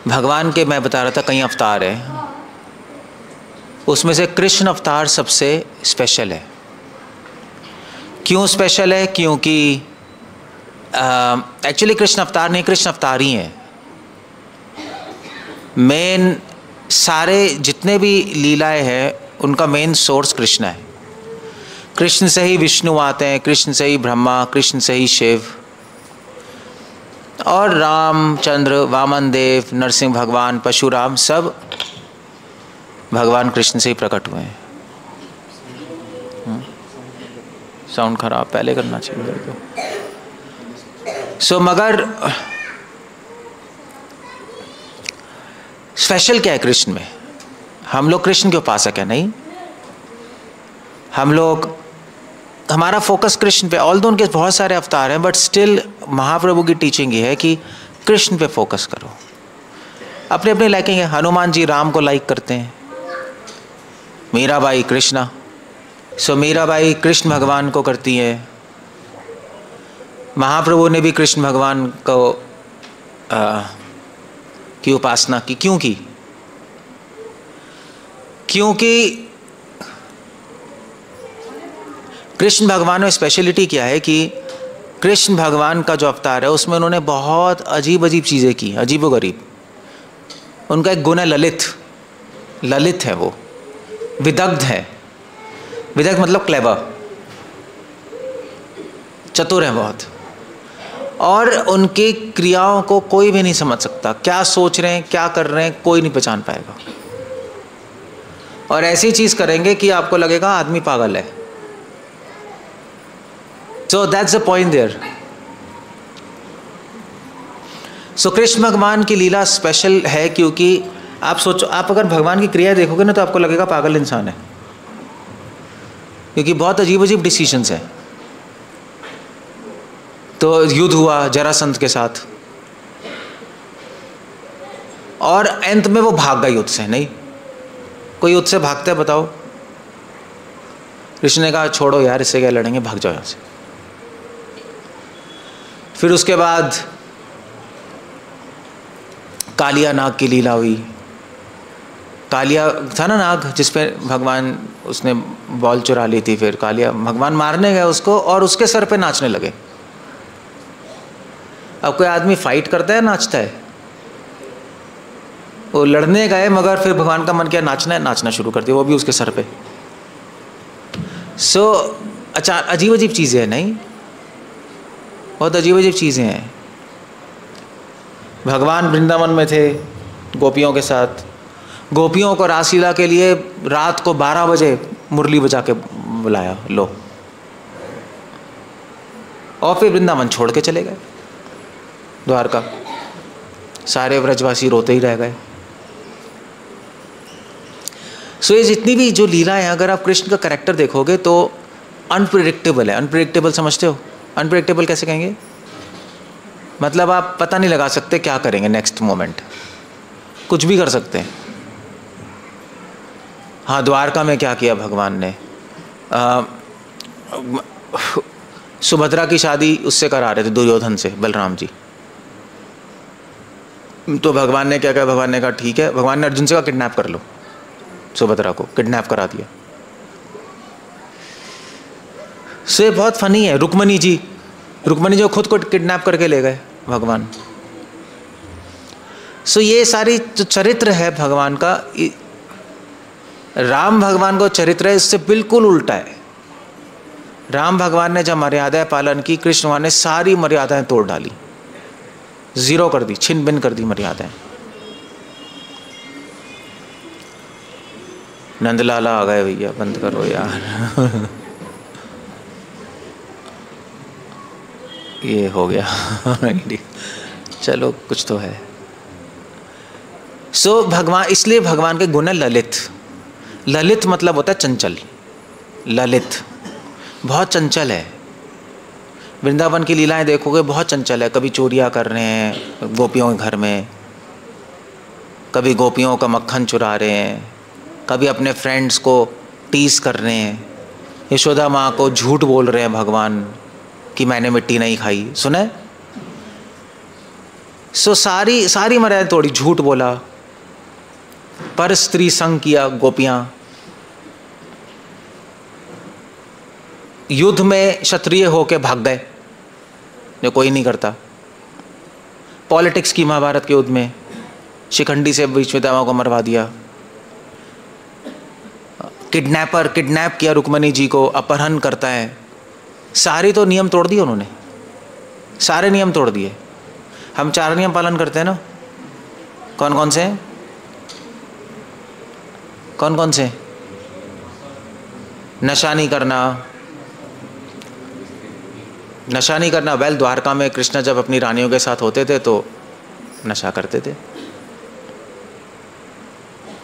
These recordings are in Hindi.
भगवान के मैं बता रहा था कई अवतार हैं, उसमें से कृष्ण अवतार सबसे स्पेशल है। क्यों स्पेशल है? क्योंकि एक्चुअली कृष्ण अवतार नहीं, कृष्ण अवतार ही हैं। मेन सारे जितने भी लीलाएं हैं उनका मेन सोर्स कृष्ण है। कृष्ण से ही विष्णु आते हैं, कृष्ण से ही ब्रह्मा, कृष्ण से ही शिव, और रामचंद्र, वामन देव, नरसिंह भगवान, परशुराम सब भगवान कृष्ण से ही प्रकट हुए हैं। साउंड खराब, पहले करना चाहिए तो। मगर स्पेशल क्या है कृष्ण में? हम लोग कृष्ण के उपासक है नहीं, हम लोग, हमारा फोकस कृष्ण पे। ऑल्दो उनके बहुत सारे अवतार हैं, बट स्टिल महाप्रभु की टीचिंग ये है कि कृष्ण पे फोकस करो। अपने अपने लाइकिंग है। हनुमान जी राम को लाइक करते हैं, मीराबाई कृष्णा, मीराबाई कृष्ण भगवान को करती है। महाप्रभु ने भी कृष्ण भगवान को की उपासना की। क्यों की? क्योंकि कृष्ण भगवान में स्पेशलिटी क्या है कि कृष्ण भगवान का जो अवतार है उसमें उन्होंने बहुत अजीब अजीब चीज़ें की, अजीबो गरीब। उनका एक गुण है ललित। ललित है वो, विदग्ध है। विदग्ध मतलब क्लेवर, चतुर है बहुत। और उनकी क्रियाओं को कोई भी नहीं समझ सकता, क्या सोच रहे हैं, क्या कर रहे हैं, कोई नहीं पहचान पाएगा। और ऐसी चीज़ करेंगे कि आपको लगेगा आदमी पागल है। So that's the point there. So Krishna भगवान की लीला स्पेशल है क्योंकि आप सोचो, आप अगर भगवान की क्रिया देखोगे ना तो आपको लगेगा पागल इंसान है, क्योंकि बहुत अजीब अजीब डिसीजंस हैं। तो युद्ध हुआ जरासंध के साथ और अंत में वो भाग गया युद्ध से। नहीं, कोई युद्ध से भागता है बताओ? कृष्ण ने कहा छोड़ो यार, इससे क्या लड़ेंगे, भाग जाओ यहाँ से। फिर उसके बाद कालिया नाग की लीला हुई। कालिया था ना नाग जिसपे भगवान, उसने बॉल चुरा ली थी। फिर कालिया, भगवान मारने गए उसको और उसके सर पे नाचने लगे। अब कोई आदमी फाइट करता है, नाचता है? वो लड़ने गए मगर फिर भगवान का मन किया नाचना है, नाचना शुरू कर दिया, वो भी उसके सर पे। अच्छा, अजीब अजीब चीज़ें हैं नहीं, बहुत अजीब अजीब चीज़ें हैं। भगवान वृंदावन में थे गोपियों के साथ। गोपियों को रासलीला के लिए रात को 12 बजे मुरली बजा के बुलाया, लो। और फिर वृंदावन छोड़ के चले गए, द्वारका। सारे व्रजवासी रोते ही रह गए। ये जितनी भी जो लीला है, अगर आप कृष्ण का कैरेक्टर देखोगे तो अनप्रेडिक्टेबल है। अनप्रेडिक्टेबल समझते हो? अनप्रेडिक्टेबल कैसे कहेंगे? मतलब आप पता नहीं लगा सकते क्या करेंगे नेक्स्ट मोमेंट, कुछ भी कर सकते हैं। हाँ, द्वारका में क्या किया भगवान ने? सुभद्रा की शादी उससे करा रहे थे, दुर्योधन से, बलराम जी। तो भगवान ने क्या कहा? भगवान ने कहा ठीक है। भगवान ने अर्जुन से कहा किडनैप कर लो, सुभद्रा को किडनैप करा दिया। से बहुत फनी है। रुक्मणी जी को खुद को किडनैप करके ले गए भगवान। ये सारी जो चरित्र है भगवान का, राम भगवान का चरित्र है इससे बिल्कुल उल्टा है। राम भगवान ने जब मर्यादाएं पालन की, कृष्ण भगवान ने सारी मर्यादाएं तोड़ डाली, जीरो कर दी, छिन भिन कर दी मर्यादाएं। नंदलाला आ गए, भैया बंद करो यार। ये हो गया। चलो कुछ तो है। भगवान, इसलिए भगवान के गुण है ललित। ललित मतलब होता है चंचल। ललित बहुत चंचल है। वृंदावन की लीलाएं देखोगे बहुत चंचल है। कभी चोरियां कर रहे हैं गोपियों के घर में, कभी गोपियों का मक्खन चुरा रहे हैं, कभी अपने फ्रेंड्स को टीज कर रहे हैं। यशोदा माँ को झूठ बोल रहे हैं भगवान कि मैंने मिट्टी नहीं खाई। सुना है? सो सारी मर्यादा तोड़ी, झूठ बोला, पर स्त्री संग किया गोपियां, युद्ध में क्षत्रिय होके भाग गए जो कोई नहीं करता, पॉलिटिक्स की महाभारत के युद्ध में शिखंडी से भीष्मपितामह को मरवा दिया, किडनैप किया रुक्मणी जी को, अपहरण करता है, सारे तो नियम तोड़ दिए उन्होंने, सारे नियम तोड़ दिए। हम 4 नियम पालन करते हैं ना, कौन कौन से? कौन कौन से? नशा नहीं करना। वेल, द्वारका में कृष्ण जब अपनी रानियों के साथ होते थे तो नशा करते थे,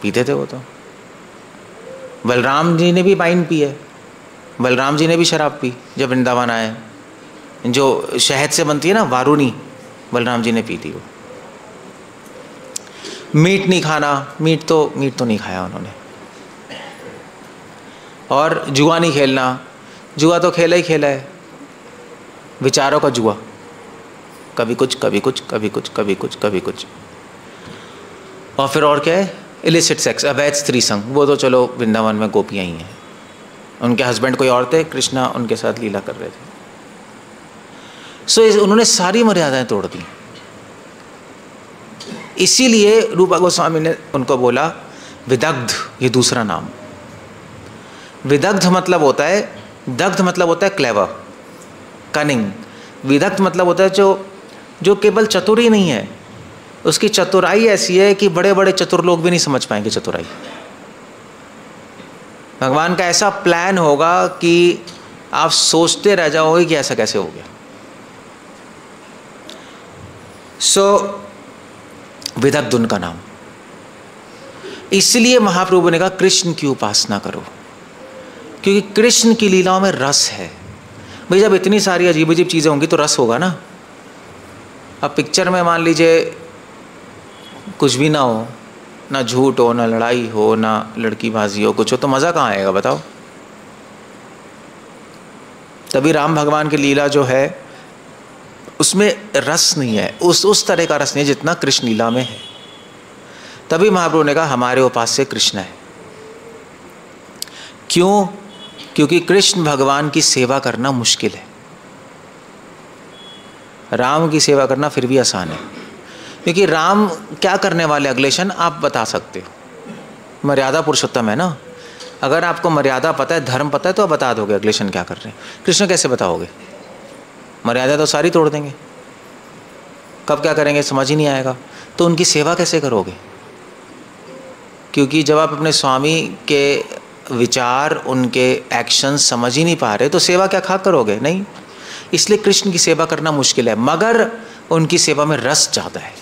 पीते थे वो तो। बलराम जी ने भी वाइन पी है, बलराम जी ने भी शराब पी जब वृंदावन आए, जो शहद से बनती है ना वारुणी, बलराम जी ने पी थी वो। मीट नहीं खाना, मीट तो नहीं खाया उन्होंने। और जुआ नहीं खेलना, जुआ तो खेला ही खेला है, विचारों का जुआ, कभी कुछ कभी कुछ कभी कुछ कभी कुछ कभी कुछ। और फिर और क्या है? इलिसिट सेक्स, अवैध स्त्री संग, वो तो चलो वृंदावन में गोपियाँ ही हैं, उनके हस्बैंड कोई और थे, कृष्णा उनके साथ लीला कर रहे थे। सो उन्होंने सारी मर्यादाएं तोड़ दी। इसीलिए रूपा गोस्वामी ने उनको बोला विदग्ध, ये दूसरा नाम। विदग्ध मतलब होता है, दग्ध मतलब होता है क्लेवर, कनिंग। विदग्ध मतलब होता है जो केवल चतुर ही नहीं है, उसकी चतुराई ऐसी है कि बड़े बड़े चतुर लोग भी नहीं समझ पाएंगे चतुराई। भगवान का ऐसा प्लान होगा कि आप सोचते रह जाओगे कि ऐसा कैसे हो गया। विदग्ध उनका नाम। इसलिए महाप्रभु ने कहा कृष्ण की उपासना करो, क्योंकि कृष्ण की लीलाओं में रस है। भाई जब इतनी सारी अजीब अजीब चीज़ें होंगी तो रस होगा ना। अब पिक्चर में मान लीजिए कुछ भी ना हो, ना झूठ हो, ना लड़ाई हो, ना लड़कीबाजी हो, कुछ हो, तो मज़ा कहाँ आएगा बताओ। तभी राम भगवान की लीला जो है उसमें रस नहीं है, उस तरह का रस नहीं है जितना कृष्ण लीला में है। तभी महाप्रभु ने कहा हमारे उपास्य कृष्ण है। क्यों? क्योंकि कृष्ण भगवान की सेवा करना मुश्किल है, राम की सेवा करना फिर भी आसान है। क्योंकि राम क्या करने वाले अगले क्षण आप बता सकते हो, मर्यादा पुरुषोत्तम है ना। अगर आपको मर्यादा पता है, धर्म पता है, तो आप बता दोगे अगले क्षण क्या कर रहे हैं। कृष्ण कैसे बताओगे? मर्यादा तो सारी तोड़ देंगे, कब क्या करेंगे समझ ही नहीं आएगा। तो उनकी सेवा कैसे करोगे? क्योंकि जब आप अपने स्वामी के विचार, उनके एक्शन समझ ही नहीं पा रहे तो सेवा क्या खा करोगे? नहीं। इसलिए कृष्ण की सेवा करना मुश्किल है, मगर उनकी सेवा में रस ज़्यादा है,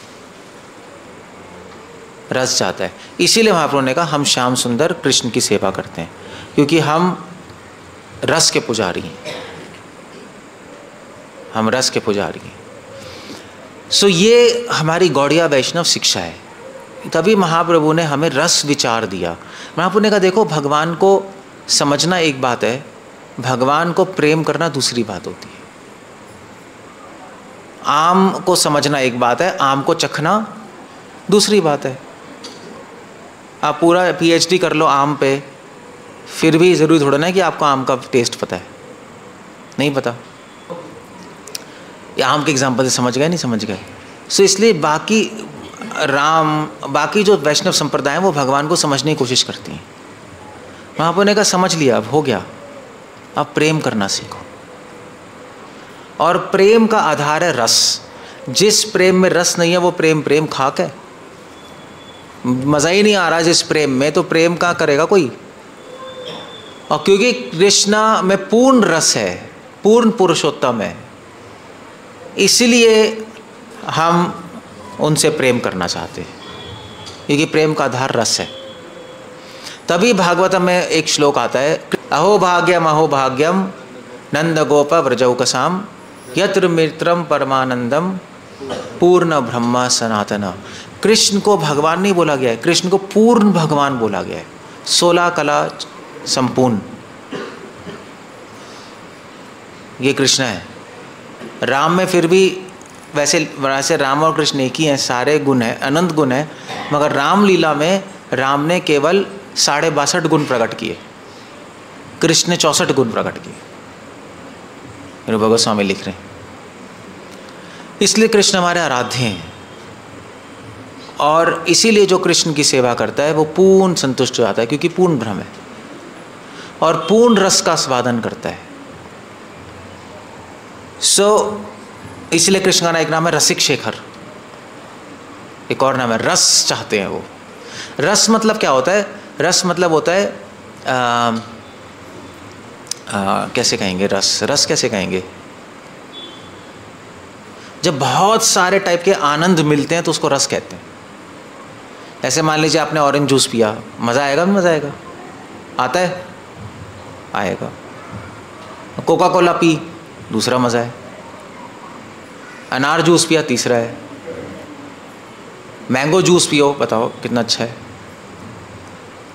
रस जाता है। इसीलिए महाप्रभु ने कहा हम श्याम सुंदर कृष्ण की सेवा करते हैं, क्योंकि हम रस के पुजारी हैं, हम रस के पुजारी हैं। सो ये हमारी गौड़िया वैष्णव शिक्षा है। तभी महाप्रभु ने हमें रस विचार दिया। महाप्रभु ने कहा देखो, भगवान को समझना एक बात है, भगवान को प्रेम करना दूसरी बात होती है। आम को समझना एक बात है, आम को चखना दूसरी बात है। आप पूरा पीएचडी कर लो आम पे, फिर भी ज़रूरी थोड़ा ना है कि आपको आम का टेस्ट पता है, नहीं पता। ये आम के एग्जाम्पल से समझ गए, नहीं समझ गए। सो इसलिए बाकी जो वैष्णव संप्रदाय हैं वो भगवान को समझने की कोशिश करती हैं। महाप्रभु ने कहा समझ लिया, अब हो गया, अब प्रेम करना सीखो। और प्रेम का आधार है रस। जिस प्रेम में रस नहीं है वो प्रेम खाक है, मज़ा ही नहीं आ रहा जिस प्रेम में, तो प्रेम क्या करेगा कोई। और क्योंकि कृष्णा में पूर्ण रस है, पूर्ण पुरुषोत्तम है, इसलिए हम उनसे प्रेम करना चाहते हैं, क्योंकि प्रेम का आधार रस है। तभी भागवतम में एक श्लोक आता है, अहो भाग्यम नंद गोप व्रजौकसाम यत्र मित्रम परमानंदम पूर्ण ब्रह्मा सनातन। कृष्ण को भगवान नहीं बोला गया है, कृष्ण को पूर्ण भगवान बोला गया है, 16 कला संपूर्ण, ये कृष्ण है। राम में फिर भी वैसे राम और कृष्ण एक ही हैं, सारे गुण हैं, अनंत गुण हैं, मगर रामलीला में राम ने केवल 62.5 गुण प्रकट किए, कृष्ण ने 64 गुण प्रकट किए, मेरे भगवत स्वामी लिख रहे हैं। इसलिए कृष्ण हमारे आराध्य हैं, और इसीलिए जो कृष्ण की सेवा करता है वो पूर्ण संतुष्ट हो जाता है, क्योंकि पूर्ण ब्रह्म है और पूर्ण रस का स्वादन करता है। इसलिए कृष्ण का एक नाम है रसिक शेखर, एक और नाम है रस चाहते हैं वो। रस मतलब क्या होता है? रस मतलब होता है कैसे कहेंगे रस कैसे कहेंगे? जब बहुत सारे टाइप के आनंद मिलते हैं तो उसको रस कहते हैं। ऐसे मान लीजिए आपने ऑरेंज जूस पिया, मज़ा आएगा? मज़ा आएगा, आता है, आएगा। कोका कोला पी, दूसरा मज़ा है। अनार जूस पिया, तीसरा है। मैंगो जूस पियो, बताओ कितना अच्छा है।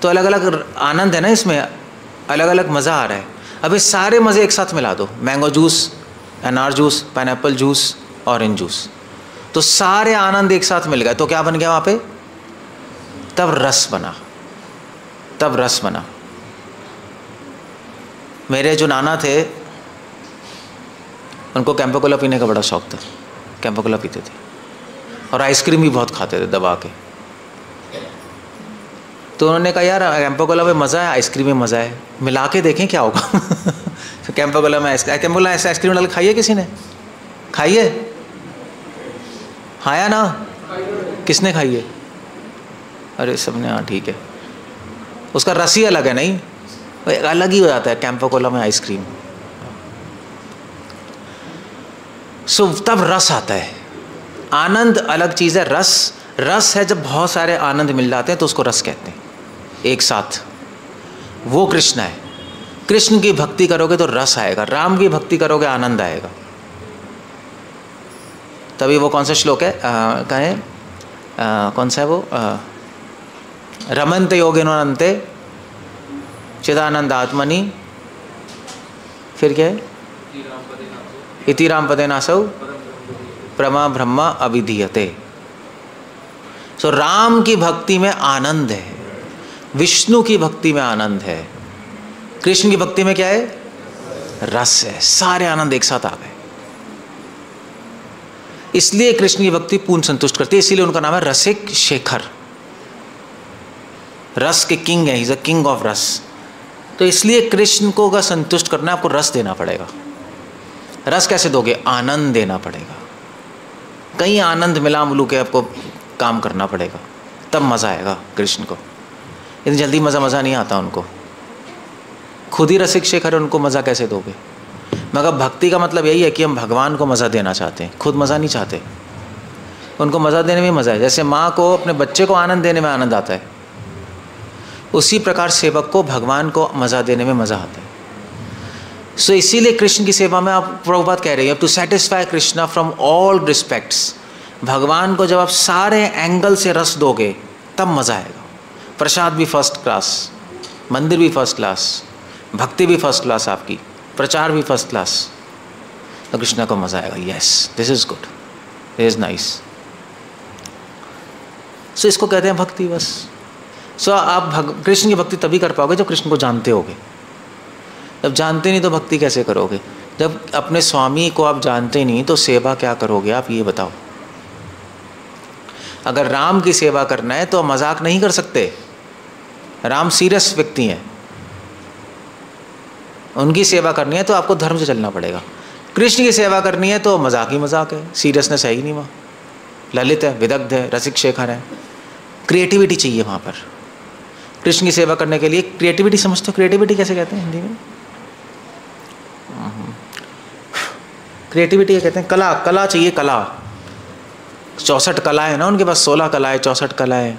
तो अलग अलग आनंद है ना इसमें, अलग अलग मज़ा आ रहा है। अब ये सारे मज़े एक साथ मिला दो, मैंगो जूस, अनार juice, pineapple juice, orange juice, तो सारे आनंद एक साथ मिल गए, तो क्या बन गया वहाँ पे? तब रस बना, तब रस बना। मेरे जो नाना थे उनको कैंपा कोला पीने का बड़ा शौक था, कैंपा कोला पीते थे और आइसक्रीम भी बहुत खाते थे दबा के। तो उन्होंने कहा यार कैंपा कोला में मज़ा है, आइसक्रीम में मज़ा है, मिला के देखें क्या होगा। तो कैंपा कोला में आइसक्रीम डाल खाइए, किसी ने खाइए? हाँ या ना? किसने खाई है? अरे सबने, हाँ ठीक है। उसका रस ही अलग है, नहीं अलग ही हो जाता है कैंपा कोला में आइसक्रीम। तब रस आता है। आनंद अलग चीज़ है, रस है जब बहुत सारे आनंद मिल जाते हैं तो उसको रस कहते हैं एक साथ। वो कृष्ण है। कृष्ण की भक्ति करोगे तो रस आएगा, राम की भक्ति करोगे आनंद आएगा। तभी वो कौन सा श्लोक है, कहें कौन सा है वो, रमन्ते योगिनोऽनन्ते चिदानंद आत्मनि, फिर क्या है, इति राम पदे नासौ प्रमा ब्रह्मा अभिधीयते। सो राम की भक्ति में आनंद है, विष्णु की भक्ति में आनंद है, कृष्ण की भक्ति में क्या है? रस है। सारे आनंद एक साथ आ गए। इसलिए कृष्ण की भक्ति पूर्ण संतुष्ट करती है, इसीलिए उनका नाम है रसिक शेखर। रस के किंग है, he is a king of रस। तो इसलिए कृष्ण को अगर संतुष्ट करना है आपको रस देना पड़ेगा। रस कैसे दोगे? आनंद देना पड़ेगा। कहीं आनंद मिला मुलू के आपको काम करना पड़ेगा, तब मज़ा आएगा कृष्ण को। इतनी जल्दी मज़ा नहीं आता उनको। खुद ही रसिक शेखर है, उनको मज़ा कैसे दोगे? मगर भक्ति का मतलब यही है कि हम भगवान को मज़ा देना चाहते हैं, खुद मज़ा नहीं चाहते। उनको मज़ा देने में मज़ा है। जैसे माँ को अपने बच्चे को आनंद देने में आनंद आता है, उसी प्रकार सेवक को भगवान को मज़ा देने में मज़ा आता है। सो इसीलिए कृष्ण की सेवा में आप प्रभुपाद कह रहे हैं to satisfy Krishna from all respects. भगवान को जब आप सारे एंगल से रस दोगे तब मज़ा आएगा। प्रसाद भी फर्स्ट क्लास, मंदिर भी फर्स्ट क्लास, भक्ति भी फर्स्ट क्लास, आपकी प्रचार भी फर्स्ट क्लास, तो कृष्णा को मज़ा आएगा। Yes, this is good, this is nice. So इसको कहते हैं भक्ति बस। सो आप कृष्ण की भक्ति तभी कर पाओगे जब कृष्ण को जानते होगे। जब जानते नहीं तो भक्ति कैसे करोगे? जब अपने स्वामी को आप जानते नहीं तो सेवा क्या करोगे आप, ये बताओ। अगर राम की सेवा करना है तो मजाक नहीं कर सकते। राम सीरियस व्यक्ति हैं, उनकी सेवा करनी है तो आपको धर्म से चलना पड़ेगा। कृष्ण की सेवा करनी है तो मजाक ही मजाक है, सीरियसनेस है ही नहीं वहाँ। ललित है, विदग्ध है, रसिक शेखर है, क्रिएटिविटी चाहिए वहाँ पर। कृष्ण की सेवा करने के लिए क्रिएटिविटी समझते हो? क्रिएटिविटी कैसे कहते हैं हिंदी में? क्रिएटिविटी क्या कहते हैं? कला चाहिए, कला। 64 कला है ना उनके पास, 16 कला है, 64 कला है,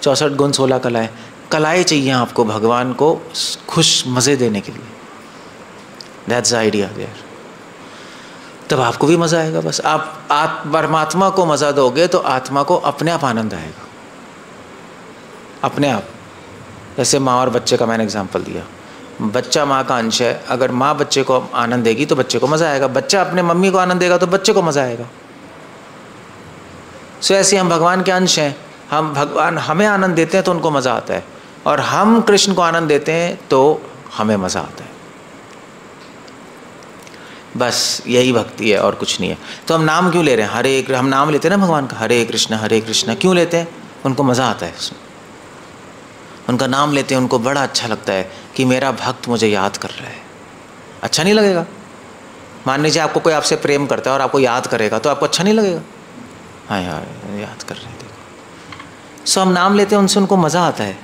64 गुण 16 कला है। कलाएँ चाहिए आपको भगवान को खुश मज़े देने के लिए। That's the idea there. तब आपको भी मज़ा आएगा। बस आप परमात्मा को मज़ा दोगे तो आत्मा को अपने आप आनंद आएगा, अपने आप। जैसे माँ और बच्चे का मैंने एग्जांपल दिया। बच्चा माँ का अंश है, अगर माँ बच्चे को आनंद देगी तो बच्चे को मज़ा आएगा, बच्चा अपने मम्मी को आनंद देगा तो बच्चे को मज़ा आएगा। सो ऐसे हम भगवान के अंश हैं, हम भगवान हमें आनंद देते हैं तो उनको मज़ा आता है, और हम कृष्ण को आनंद देते हैं तो हमें मज़ा आता है। बस यही भक्ति है और कुछ नहीं है। तो हम नाम क्यों ले रहे हैं? हम नाम लेते हैं ना भगवान का, हरे कृष्णा क्यों लेते हैं? उनको मज़ा आता है उसमें, उनका नाम लेते हैं, उनको बड़ा अच्छा लगता है कि मेरा भक्त मुझे याद कर रहा है। अच्छा नहीं लगेगा? मान लीजिए आपको कोई आपसे प्रेम करता है और आपको याद करेगा तो आपको अच्छा नहीं लगेगा? हाँ यार याद कर रहे हैं देखो। सो हम नाम लेते हैं उनसे, उनको मज़ा आता है,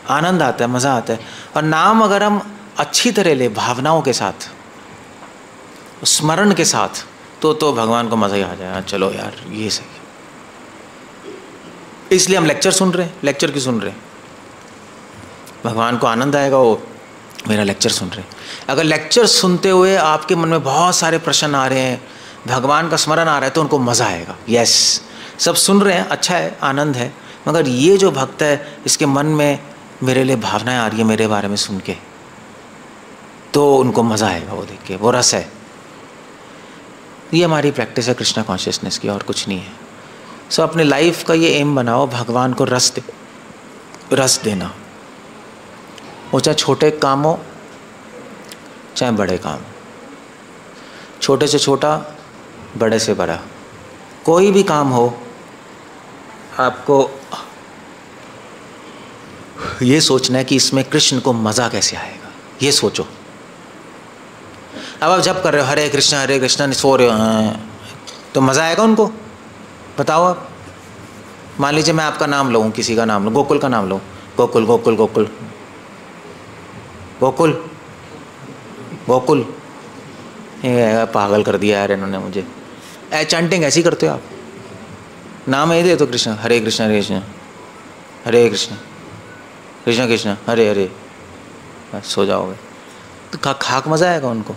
आनंद आता है, मज़ा आता है। और नाम अगर हम अच्छी तरह ले, भावनाओं के साथ, स्मरण के साथ, तो भगवान को मज़ा ही आ जाए। चलो यार ये सही है। इसलिए हम लेक्चर सुन रहे हैं। लेक्चर क्यों सुन रहे हैं? भगवान को आनंद आएगा, वो मेरा लेक्चर सुन रहे हैं। अगर लेक्चर सुनते हुए आपके मन में बहुत सारे प्रश्न आ रहे हैं, भगवान का स्मरण आ रहा है, तो उनको मज़ा आएगा। यस, सब सुन रहे हैं, अच्छा है, आनंद है, मगर ये जो भक्त है इसके मन में मेरे लिए भावनाएं आ रही है मेरे बारे में सुन के, तो उनको मज़ा आएगा वो देख के, वो रस है। ये हमारी प्रैक्टिस है कृष्णा कॉन्शियसनेस की, और कुछ नहीं है। सो अपने लाइफ का ये एम बनाओ, भगवान को रस देना, वो चाहे छोटे काम हो चाहे बड़े काम, छोटे से छोटा, बड़े से बड़ा, कोई भी काम हो, आपको ये सोचना है कि इसमें कृष्ण को मज़ा कैसे आएगा, ये सोचो। अब आप जब कर रहे हो हरे कृष्णा सो रहे हो, तो मज़ा आएगा उनको? बताओ आप। मान लीजिए मैं आपका नाम लूँ, किसी का नाम लूँ, गोकुल का नाम लूँ, गोकुल गोकुल गोकुल गोकुल गोकुल, ये पागल कर दिया यार इन्होंने मुझे। चैंटिंग ऐसी करते हो आप? नाम यही दे तो कृष्ण, हरे कृष्ण हरे कृष्ण कृष्ण कृष्ण हरे हरे, बस सो जाओगे। तो खाक मज़ा आएगा उनको?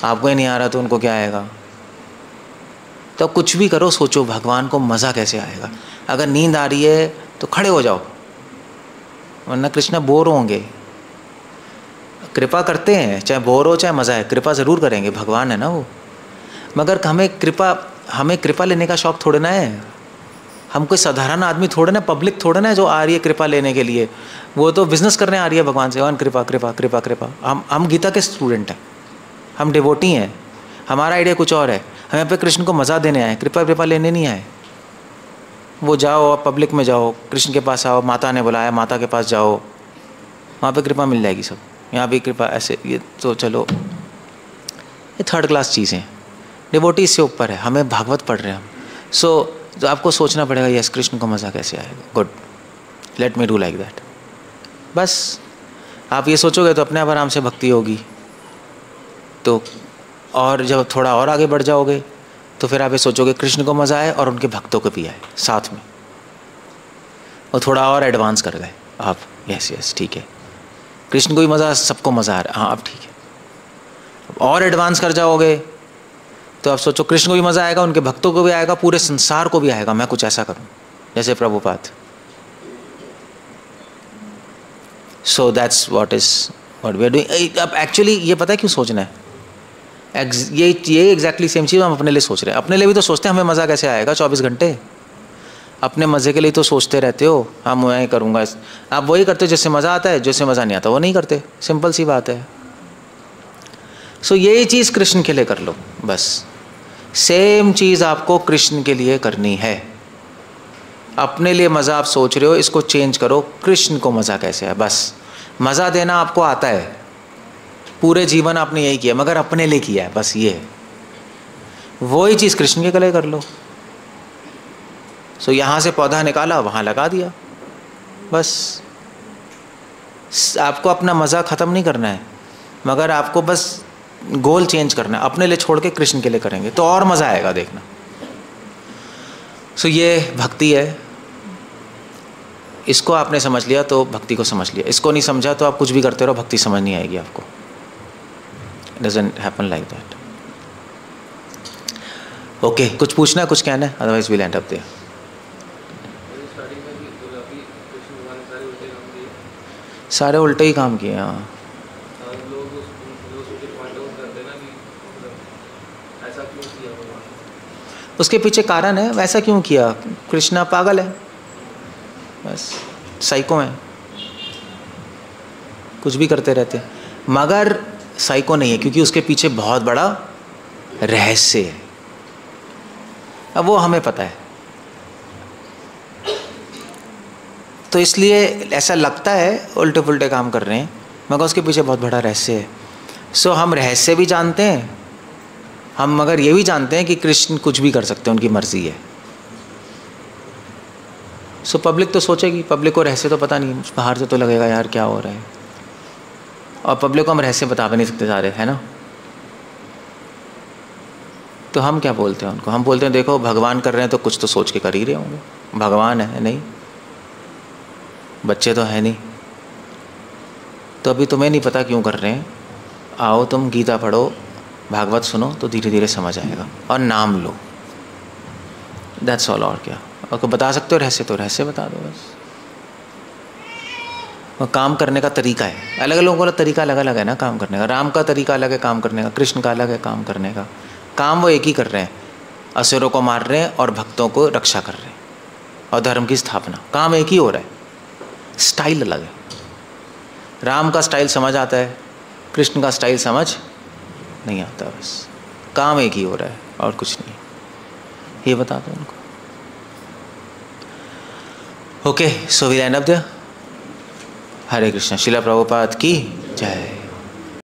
आपको ही नहीं आ रहा तो उनको क्या आएगा? तो कुछ भी करो, सोचो भगवान को मज़ा कैसे आएगा। अगर नींद आ रही है तो खड़े हो जाओ, वरना कृष्ण बोर होंगे। कृपा करते हैं, चाहे बोर हो चाहे मज़ा है, कृपा ज़रूर करेंगे, भगवान है ना वो। मगर हमें कृपा लेने का शौक़ थोड़े ना है। हम कोई साधारण आदमी थोड़े ना, पब्लिक थोड़े ना जो आ रही है कृपा लेने के लिए, वो तो बिजनेस करने आ रही है भगवान से, भगवान कृपा कृपा कृपा कृपा। हम गीता के स्टूडेंट हैं, हम डिवोटी हैं, हमारा आइडिया कुछ और है। हम यहाँ पे कृष्ण को मज़ा देने आए, कृपा लेने नहीं आए। वो जाओ, आप पब्लिक में जाओ, कृष्ण के पास आओ, माता ने बुलाया, माता के पास जाओ, वहाँ पे कृपा मिल जाएगी सब। यहाँ भी कृपा ऐसे, ये तो चलो ये थर्ड क्लास चीज़ें हैं। डिवोटी इससे ऊपर है, हमें भागवत पढ़ रहे हैं हम। तो आपको सोचना पड़ेगा, यस कृष्ण को मज़ा कैसे आएगा, good, let me do like that. बस आप ये सोचोगे तो अपने आप आराम से भक्ति होगी। तो और जब थोड़ा और आगे बढ़ जाओगे तो फिर आप ये सोचोगे कृष्ण को मज़ा आए और उनके भक्तों को भी आए साथ में, और थोड़ा और एडवांस कर गए आप। यस ठीक है, कृष्ण को भी मज़ा, सबको मज़ा आ रहा है, हाँ अब ठीक है। और एडवांस कर जाओगे तो आप सोचो कृष्ण को भी मज़ा आएगा, उनके भक्तों को भी आएगा, पूरे संसार को भी आएगा। मैं कुछ ऐसा करूं जैसे Prabhupada. So that's what we are doing. अब एक्चुअली ये पता है क्यों सोचना है? ये एग्जैक्टली सेम चीज़ हम अपने लिए सोच रहे हैं। अपने लिए भी तो सोचते हैं हमें मज़ा कैसे आएगा 24 घंटे, अपने मज़े के लिए तो सोचते रहते हो, हम मैं करूँगा। आप वही करते हो जिससे मज़ा आता है, जिससे मज़ा नहीं आता वो नहीं करते, सिंपल सी बात है। सो यही चीज़ कृष्ण के लिए कर लो, बस सेम चीज़ आपको कृष्ण के लिए करनी है। अपने लिए मज़ा आप सोच रहे हो, इसको चेंज करो, कृष्ण को मज़ा कैसे है। बस मज़ा देना आपको आता है, पूरे जीवन आपने यही किया, मगर अपने लिए किया है, बस ये है। वही चीज़ कृष्ण के लिए कर लो। सो यहाँ से पौधा निकाला, वहाँ लगा दिया, बस। आपको अपना मज़ा ख़त्म नहीं करना है, मगर आपको बस गोल चेंज करना है, अपने लिए छोड़ के कृष्ण के लिए करेंगे तो और मज़ा आएगा, देखना। सो ये भक्ति है। इसको आपने समझ लिया तो भक्ति को समझ लिया, इसको नहीं समझा तो आप कुछ भी करते रहो, भक्ति समझ नहीं आएगी आपको। It doesn't happen like that. Okay, कुछ पूछना है, कुछ कहना है, otherwise we'll end up there. सारे उल्टे ही काम किए, हाँ। उसके पीछे कारण है, वैसा क्यों किया, कृष्णा पागल है, बस साइको है, कुछ भी करते रहते हैं। मगर साइको नहीं है, क्योंकि उसके पीछे बहुत बड़ा रहस्य है, अब वो हमें पता है। तो इसलिए ऐसा लगता है उल्टे पुल्टे काम कर रहे हैं, मगर उसके पीछे बहुत बड़ा रहस्य है। सो हम रहस्य भी जानते हैं, हम मगर ये भी जानते हैं कि कृष्ण कुछ भी कर सकते हैं, उनकी मर्जी है। सो पब्लिक तो सोचेगी, पब्लिक को रहस्य तो पता नहीं, बाहर से तो लगेगा यार क्या हो रहा है, और पब्लिक को हम रहस्य बता भी नहीं सकते सारे, है ना। तो हम क्या बोलते हैं उनको, हम बोलते हैं देखो भगवान कर रहे हैं तो कुछ तो सोच के कर ही रहे होंगे, भगवान है नहीं, बच्चे तो है नहीं, तो अभी तुम्हें नहीं पता क्यों कर रहे हैं, आओ तुम गीता पढ़ो, भागवत सुनो, तो धीरे धीरे समझ आएगा, और नाम लो, दैट्स ऑल। और क्या, और को बता सकते हो रहस्य तो रहस्य बता दो बस। और काम करने का तरीका है, अलग अलग लोगों का तरीका अलग अलग है ना काम करने का। राम का तरीका अलग है काम करने का, कृष्ण का अलग है काम करने का। काम वो एक ही कर रहे हैं, असुरों को मार रहे हैं और भक्तों को रक्षा कर रहे हैं और धर्म की स्थापना, काम एक ही हो रहा है, स्टाइल अलग है। राम का स्टाइल समझ आता है, कृष्ण का स्टाइल समझ नहीं आता, बस काम एक ही हो रहा है और कुछ नहीं, ये बता दो उनको। Okay, so we end up there. Hare Krishna. Srila Prabhupada की जय।